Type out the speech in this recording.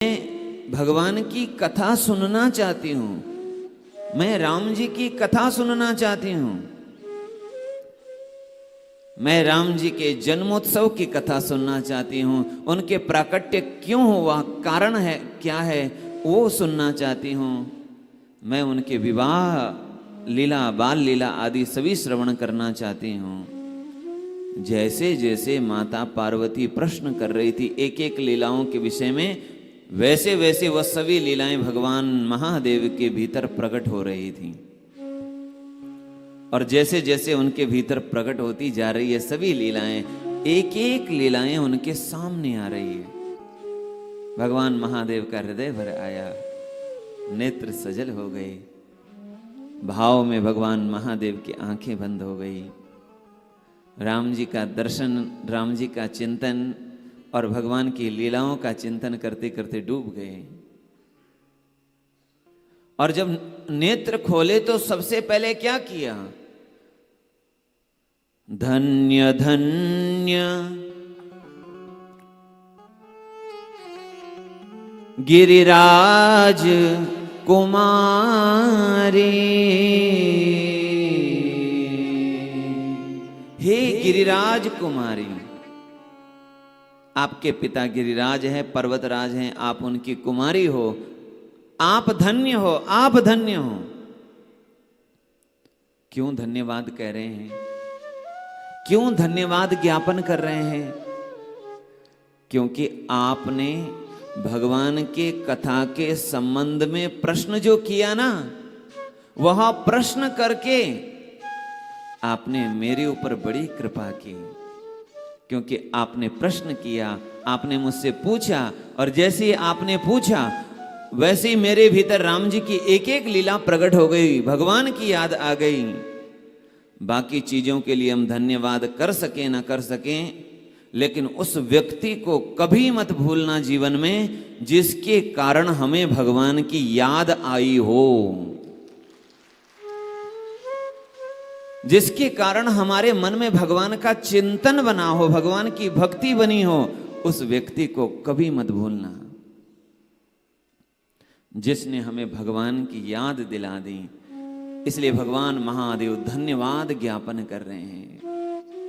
मैं भगवान की कथा सुनना चाहती हूँ, मैं राम जी की कथा सुनना चाहती हूँ, मैं राम जी के जन्मोत्सव की कथा सुनना चाहती हूँ, उनके प्राकट्य क्यों हुआ, कारण है क्या है वो सुनना चाहती हूँ। मैं उनके विवाह लीला, बाल लीला आदि सभी श्रवण करना चाहती हूँ। जैसे जैसे माता पार्वती प्रश्न कर रही थी एक एक लीलाओं के विषय में, वैसे वैसे वह सभी लीलाएं भगवान महादेव के भीतर प्रकट हो रही थी। और जैसे जैसे उनके भीतर प्रकट होती जा रही है सभी लीलाएं, एक एक लीलाएं उनके सामने आ रही है। भगवान महादेव का हृदय भर आया, नेत्र सजल हो गए, भाव में भगवान महादेव की आंखें बंद हो गई। राम जी का दर्शन, राम जी का चिंतन और भगवान की लीलाओं का चिंतन करते करते डूब गए। और जब नेत्र खोले तो सबसे पहले क्या किया? धन्य धन्य गिरिराज कुमारी, हे गिरिराज कुमारी, आपके पिता गिरिराज हैं, पर्वतराज हैं, आप उनकी कुमारी हो, आप धन्य हो, आप धन्य हो। क्यों धन्यवाद कह रहे हैं, क्यों धन्यवाद ज्ञापन कर रहे हैं? क्योंकि आपने भगवान के कथा के संबंध में प्रश्न जो किया ना, वह प्रश्न करके आपने मेरे ऊपर बड़ी कृपा की। क्योंकि आपने प्रश्न किया, आपने मुझसे पूछा, और जैसे ही आपने पूछा वैसे ही मेरे भीतर राम जी की एक एक लीला प्रकट हो गई, भगवान की याद आ गई। बाकी चीजों के लिए हम धन्यवाद कर सकें ना कर सकें, लेकिन उस व्यक्ति को कभी मत भूलना जीवन में जिसके कारण हमें भगवान की याद आई हो, जिसके कारण हमारे मन में भगवान का चिंतन बना हो, भगवान की भक्ति बनी हो, उस व्यक्ति को कभी मत भूलना जिसने हमें भगवान की याद दिला दी। इसलिए भगवान महादेव धन्यवाद ज्ञापन कर रहे हैं।